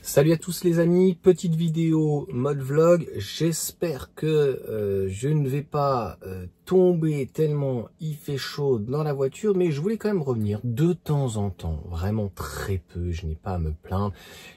Salut à tous les amis, petite vidéo mode vlog. J'espère que je ne vais pas tomber tellement il fait chaud dans la voiture, mais je voulais quand même revenir de temps en temps, vraiment très peu, je n'ai pas à me plaindre.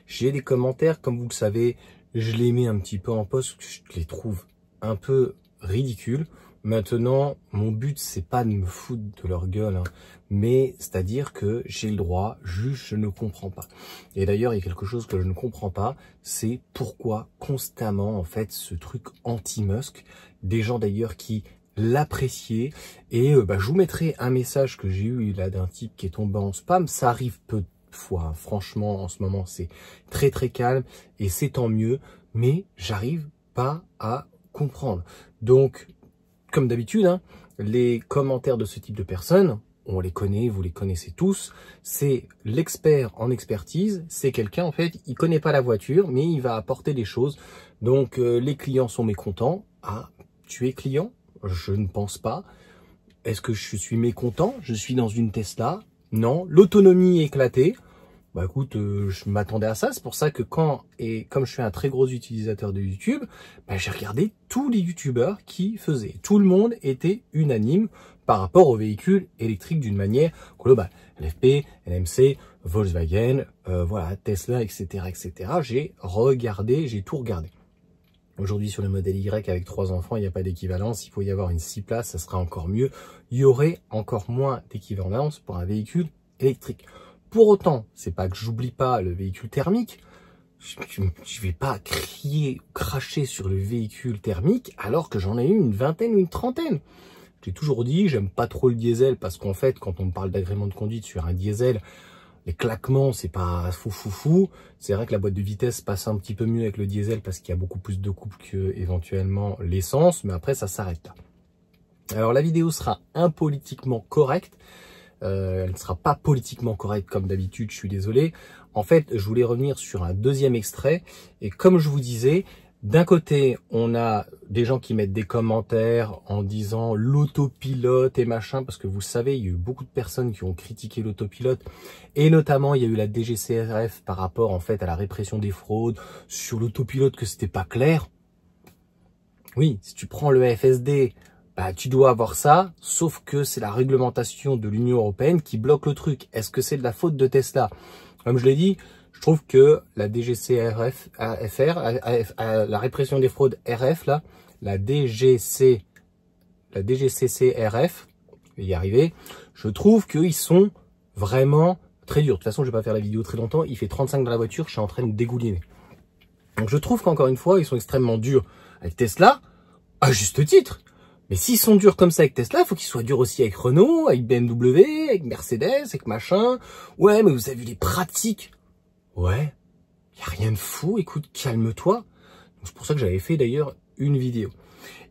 J'ai des commentaires, comme vous le savez, je les mets un petit peu en poste, je les trouve un peu ridicules. Maintenant, mon but, c'est pas de me foutre de leur gueule, hein, mais c'est-à-dire que j'ai le droit, juste je ne comprends pas. Et d'ailleurs, il y a quelque chose que je ne comprends pas, c'est pourquoi constamment, en fait, ce truc anti-Musk, des gens d'ailleurs qui l'appréciaient, et je vous mettrai un message que j'ai eu là d'un type qui est tombé en spam, ça arrive peu de fois, hein. Franchement, en ce moment, c'est très très calme, et c'est tant mieux, mais j'arrive pas à comprendre. Donc, comme d'habitude, hein, les commentaires de ce type de personnes, on les connaît, vous les connaissez tous, c'est l'expert en expertise, c'est quelqu'un, en fait, il connaît pas la voiture, mais il va apporter des choses. Donc, les clients sont mécontents. Ah, tu es client? Je ne pense pas. Est-ce que je suis mécontent? Je suis dans une Tesla? Non. L'autonomie est éclatée. Bah écoute, je m'attendais à ça, c'est pour ça que comme je suis un très gros utilisateur de YouTube, j'ai regardé tous les youtubeurs qui faisaient. Tout le monde était unanime par rapport aux véhicules électriques d'une manière globale. LFP, LMC, Volkswagen, voilà, Tesla, etc., etc. J'ai tout regardé. Aujourd'hui, sur le modèle Y avec 3 enfants, il n'y a pas d'équivalence. Il faut y avoir une 6 places, ça sera encore mieux. Il y aurait encore moins d'équivalence pour un véhicule électrique. Pour autant, c'est pas que j'oublie pas le véhicule thermique. Je vais pas crier, cracher sur le véhicule thermique alors que j'en ai eu une vingtaine ou une trentaine. J'ai toujours dit, j'aime pas trop le diesel parce qu'en fait, quand on me parle d'agrément de conduite sur un diesel, les claquements, c'est pas fou. C'est vrai que la boîte de vitesse passe un petit peu mieux avec le diesel parce qu'il y a beaucoup plus de couple que éventuellement l'essence, mais après ça s'arrête là. Alors la vidéo sera impolitiquement correcte. Elle ne sera pas politiquement correcte comme d'habitude, je suis désolé. En fait, je voulais revenir sur un deuxième extrait. Et comme je vous disais, d'un côté, on a des gens qui mettent des commentaires en disant l'autopilote et machin, parce que vous savez, il y a eu beaucoup de personnes qui ont critiqué l'autopilote. Et notamment, il y a eu la DGCCRF par rapport en fait à la répression des fraudes, sur l'autopilote que c'était pas clair. Oui, si tu prends le FSD, tu dois avoir ça, sauf que c'est la réglementation de l'Union européenne qui bloque le truc. Est-ce que c'est de la faute de Tesla? Comme je l'ai dit, je trouve que la DGCCRF, la répression des fraudes RF, là, la DGCCRF, je vais y arriver, je trouve qu'ils sont vraiment très durs. De toute façon, je vais pas faire la vidéo très longtemps, il fait 35 dans la voiture, je suis en train de dégouliner. Donc je trouve qu'encore une fois, ils sont extrêmement durs avec Tesla, à juste titre. Mais s'ils sont durs comme ça avec Tesla, il faut qu'ils soient durs aussi avec Renault, avec BMW, avec Mercedes, avec machin. Ouais, mais vous avez vu les pratiques. Ouais, y a rien de fou, écoute, calme-toi. C'est pour ça que j'avais fait d'ailleurs une vidéo.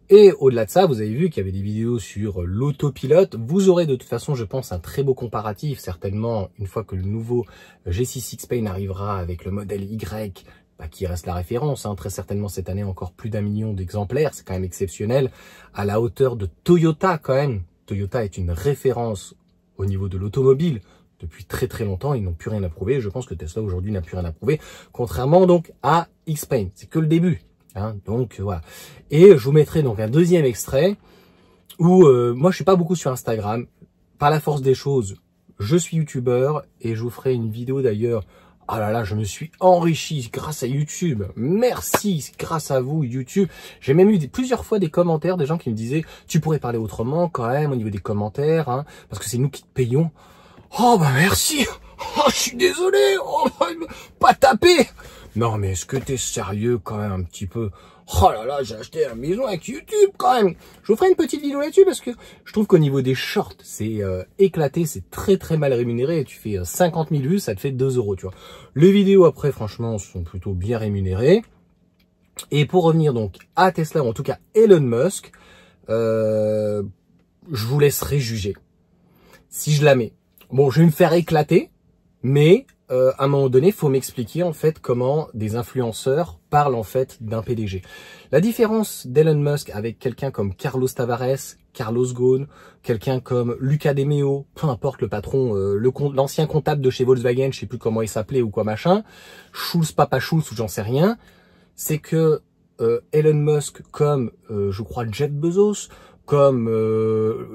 Et au-delà de ça, vous avez vu qu'il y avait des vidéos sur l'autopilote. Vous aurez de toute façon, je pense, un très beau comparatif, certainement, une fois que le nouveau G6 X-Pain arrivera avec le modèle Y, qui reste la référence, hein, très certainement cette année encore plus d'1 million d'exemplaires, c'est quand même exceptionnel, à la hauteur de Toyota quand même. Toyota est une référence au niveau de l'automobile depuis très très longtemps, ils n'ont plus rien à prouver, je pense que Tesla aujourd'hui n'a plus rien à prouver, contrairement donc à X-Pain, c'est que le début, hein, donc voilà. Et je vous mettrai donc un deuxième extrait où moi je suis pas beaucoup sur Instagram, par la force des choses, je suis youtubeur et je vous ferai une vidéo d'ailleurs. Ah là là, je me suis enrichi grâce à YouTube. Merci, grâce à vous, YouTube. J'ai même eu plusieurs fois des commentaires des gens qui me disaient « Tu pourrais parler autrement quand même au niveau des commentaires, hein, parce que c'est nous qui te payons. » Oh merci. Oh, je suis désolé. Oh, pas taper. Non, mais est-ce que t'es sérieux quand même un petit peu? Oh là là, j'ai acheté la maison avec YouTube quand même. Je vous ferai une petite vidéo là-dessus parce que je trouve qu'au niveau des shorts, c'est éclaté, c'est très très mal rémunéré. Tu fais 50 000 vues, ça te fait 2 €, tu vois. Les vidéos après, franchement, sont plutôt bien rémunérées. Et pour revenir donc à Tesla, ou en tout cas Elon Musk, je vous laisserai juger si je la mets. Bon, je vais me faire éclater, mais à un moment donné, il faut m'expliquer en fait comment des influenceurs parlent en fait d'un PDG. La différence d'Elon Musk avec quelqu'un comme Carlos Tavares, Carlos Ghosn, quelqu'un comme Luca De Meo, peu importe le patron, l'ancien comptable de chez Volkswagen, je sais plus comment il s'appelait ou quoi machin, Schulz, Papa Schulz ou j'en sais rien, c'est que Elon Musk comme je crois Jeff Bezos, comme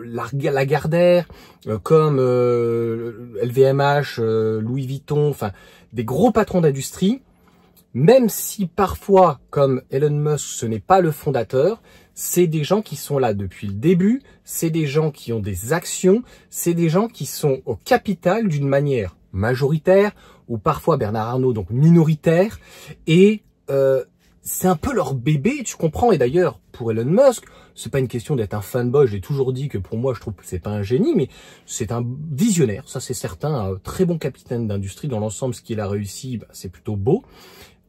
Lagardère, comme LVMH, Louis Vuitton, enfin des gros patrons d'industrie, même si parfois, comme Elon Musk, ce n'est pas le fondateur, c'est des gens qui sont là depuis le début, c'est des gens qui ont des actions, c'est des gens qui sont au capital d'une manière majoritaire, ou parfois Bernard Arnault, donc minoritaire, et c'est un peu leur bébé, tu comprends. Et d'ailleurs, pour Elon Musk, c'est pas une question d'être un fanboy. J'ai toujours dit que pour moi, je trouve que c'est pas un génie, mais c'est un visionnaire. Ça, c'est certain. Un très bon capitaine d'industrie. Dans l'ensemble, ce qu'il a réussi, bah, c'est plutôt beau.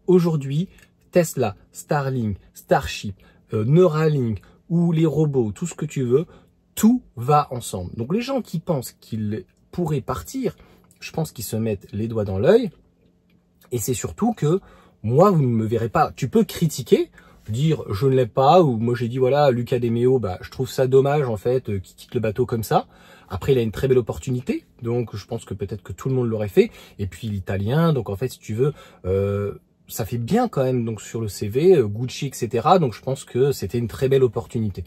Aujourd'hui, Tesla, Starlink, Starship, Neuralink ou les robots, tout ce que tu veux, tout va ensemble. Donc, les gens qui pensent qu'ils pourraient partir, je pense qu'ils se mettent les doigts dans l'œil. Et c'est surtout que moi, vous ne me verrez pas. Tu peux critiquer, dire je ne l'aime pas, ou moi j'ai dit voilà, Luca De Meo, bah, je trouve ça dommage en fait qu'il quitte le bateau comme ça. Après, il a une très belle opportunité, donc je pense que peut-être que tout le monde l'aurait fait. Et puis l'italien, donc en fait, si tu veux, ça fait bien quand même donc sur le CV, Gucci, etc. Donc je pense que c'était une très belle opportunité.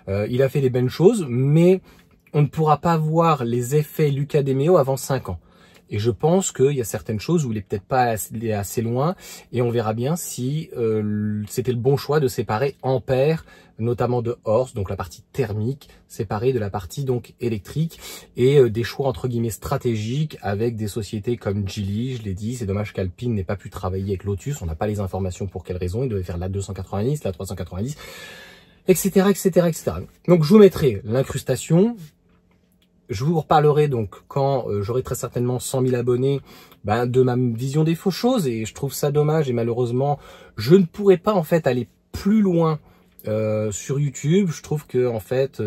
Il a fait des bonnes choses, mais on ne pourra pas voir les effets Luca De Meo avant 5 ans. Et je pense qu'il y a certaines choses où il est peut-être pas assez loin, et on verra bien si c'était le bon choix de séparer Ampère, notamment de Horst, donc la partie thermique, séparée de la partie donc électrique, et des choix entre guillemets stratégiques avec des sociétés comme Geely. Je l'ai dit, c'est dommage qu'Alpine n'ait pas pu travailler avec Lotus, on n'a pas les informations pour quelles raisons, il devait faire la 290, la 390, etc., etc., etc. Donc je vous mettrai l'incrustation. Je vous reparlerai donc quand j'aurai très certainement 100 000 abonnés de ma vision des fausses choses, et je trouve ça dommage, et malheureusement je ne pourrai pas en fait aller plus loin sur YouTube. Je trouve que en fait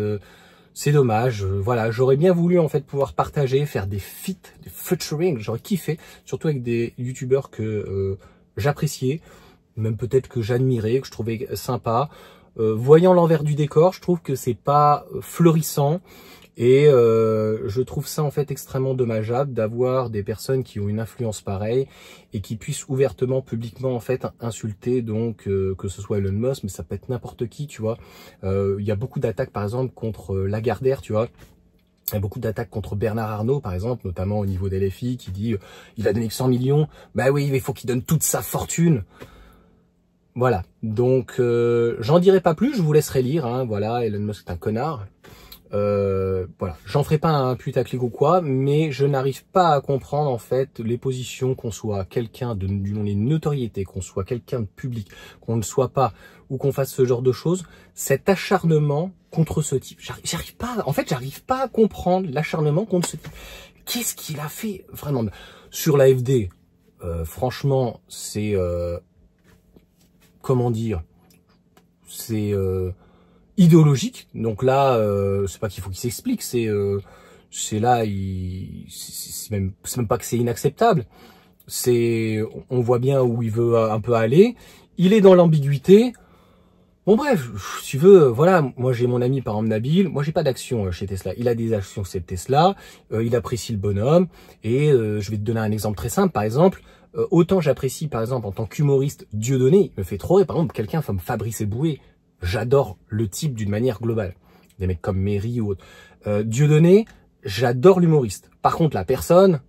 c'est dommage. Voilà, j'aurais bien voulu en fait pouvoir partager, faire des feats, des featuring, j'aurais kiffé, surtout avec des youtubeurs que j'appréciais, même peut-être que j'admirais, que je trouvais sympa. Voyant l'envers du décor, je trouve que c'est pas fleurissant. Et je trouve ça en fait extrêmement dommageable d'avoir des personnes qui ont une influence pareille et qui puissent ouvertement, publiquement en fait insulter donc que ce soit Elon Musk, mais ça peut être n'importe qui, tu vois. Il y a beaucoup d'attaques par exemple contre Lagardère, tu vois. Il y a beaucoup d'attaques contre Bernard Arnault, par exemple, notamment au niveau des LFI, qui dit il a donné que 100 millions. Bah oui, mais il faut qu'il donne toute sa fortune. Voilà. Donc j'en dirai pas plus, je vous laisserai lire. Hein. Voilà, Elon Musk est un connard. Voilà, j'en ferai pas un putaclic ou quoi, mais je n'arrive pas à comprendre en fait les positions, qu'on soit quelqu'un d'une notoriété, qu'on soit quelqu'un de public, qu'on ne soit pas, ou qu'on fasse ce genre de choses, cet acharnement contre ce type. J'arrive pas, en fait, j'arrive pas à comprendre l'acharnement contre ce type. Qu'est-ce qu'il a fait vraiment sur l'AfD? Franchement, c'est comment dire, c'est idéologique. Donc là, c'est pas qu'il faut qu'il s'explique, c'est là, c'est même pas que c'est inacceptable. C'est, on voit bien où il veut un peu aller. Il est dans l'ambiguïté. Bon bref, si tu veux, voilà, moi j'ai mon ami par exemple Nabil, moi j'ai pas d'action chez Tesla, il a des actions chez Tesla, il apprécie le bonhomme, et je vais te donner un exemple très simple, par exemple, autant j'apprécie par exemple en tant qu'humoriste Dieudonné, il me fait trop rire, par exemple quelqu'un comme Fabrice Eboué, j'adore le type d'une manière globale, des mecs comme Méry ou autre, Dieudonné, j'adore l'humoriste, par contre la personne,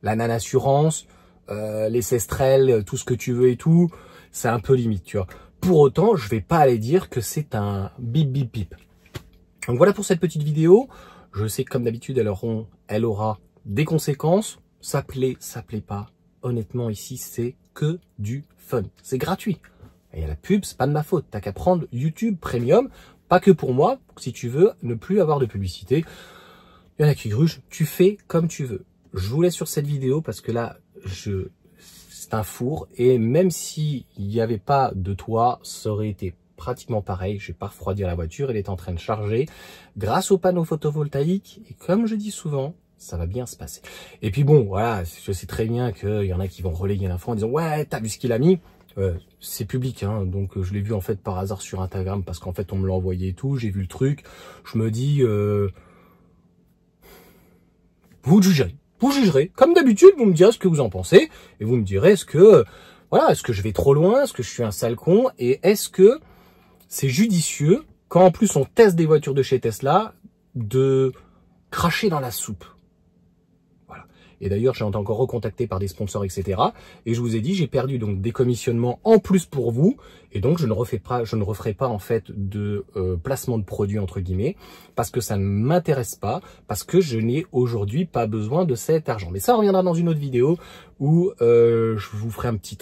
la non-assurance, les sestrelles, tout ce que tu veux et tout, c'est un peu limite, tu vois. Pour autant, je vais pas aller dire que c'est un bip bip bip. Donc voilà pour cette petite vidéo. Je sais que comme d'habitude, elle aura des conséquences. Ça plaît pas. Honnêtement, ici, c'est que du fun. C'est gratuit. Il y a la pub, c'est pas de ma faute. T'as qu'à prendre YouTube Premium. Pas que pour moi, si tu veux ne plus avoir de publicité. Il y en a qui grugent. Tu fais comme tu veux. Je vous laisse sur cette vidéo parce que là, c'est un four, et même s'il n'y avait pas de toit, ça aurait été pratiquement pareil. Je vais pas refroidir la voiture, elle est en train de charger grâce aux panneaux photovoltaïques, et comme je dis souvent, Ça va bien se passer. Et puis bon, voilà, je sais très bien qu'il y en a qui vont relayer l'info en disant « Ouais, t'as vu ce qu'il a mis ?» C'est public, hein, donc je l'ai vu en fait par hasard sur Instagram parce qu'en fait on me l'a envoyé et tout, j'ai vu le truc. Je me dis, vous jugerez. Comme d'habitude, vous me direz ce que vous en pensez et vous me direz est-ce que je vais trop loin, est-ce que je suis un sale con et est-ce que c'est judicieux quand en plus on teste des voitures de chez Tesla de cracher dans la soupe. Voilà. Et d'ailleurs, j'ai été encore recontacté par des sponsors, etc. Et je vous ai dit, j'ai perdu donc des commissionnements en plus pour vous. Et donc, je ne referai pas en fait de placement de produits entre guillemets parce que ça ne m'intéresse pas, parce que je n'ai aujourd'hui pas besoin de cet argent. Mais ça reviendra dans une autre vidéo où je vous ferai un petit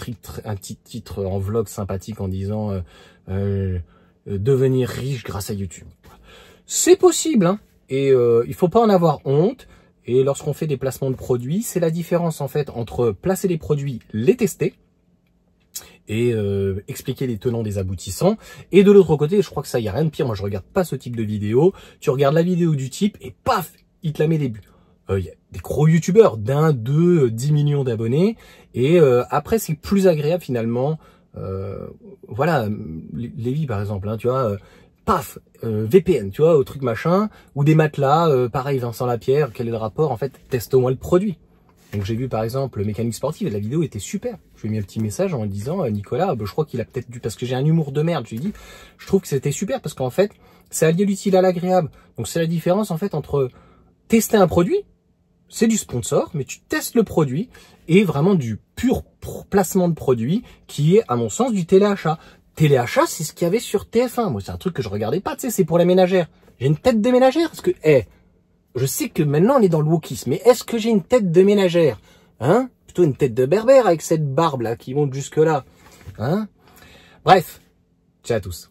titre en vlog sympathique en disant devenir riche grâce à YouTube. C'est possible, hein. Et il faut pas en avoir honte. Et lorsqu'on fait des placements de produits, c'est la différence en fait entre placer les produits, les tester et expliquer les tenants des aboutissants. Et de l'autre côté, je crois que ça y a rien de pire. Moi, je regarde pas ce type de vidéo. Tu regardes la vidéo du type et paf, il te la met des buts. Il y a des gros youtubeurs d'1, 2, 10 millions d'abonnés. Et après, c'est plus agréable finalement. Voilà, Lévi par exemple, hein, tu vois. Paf, VPN, tu vois, au truc machin, ou des matelas, pareil, Vincent Lapierre, quel est le rapport? En fait, teste au moins le produit. Donc j'ai vu par exemple Mécanique Sportive et la vidéo était super. Je lui ai mis un petit message en lui disant Nicolas, je crois qu'il a peut-être dû, parce que j'ai un humour de merde, je lui ai dit, je trouve que c'était super parce qu'en fait, c'est allier l'utile à l'agréable. Donc c'est la différence en fait entre tester un produit, c'est du sponsor, mais tu testes le produit, et vraiment du pur placement de produit qui est à mon sens du téléachat. Téléachat, c'est ce qu'il y avait sur TF1. Moi, c'est un truc que je regardais pas, tu sais, c'est pour les ménagères. J'ai une tête de ménagère, parce que, je sais que maintenant on est dans le wokisme, mais est-ce que j'ai une tête de ménagère? Hein? Plutôt une tête de berbère avec cette barbe là qui monte jusque là. Hein? Bref, ciao à tous.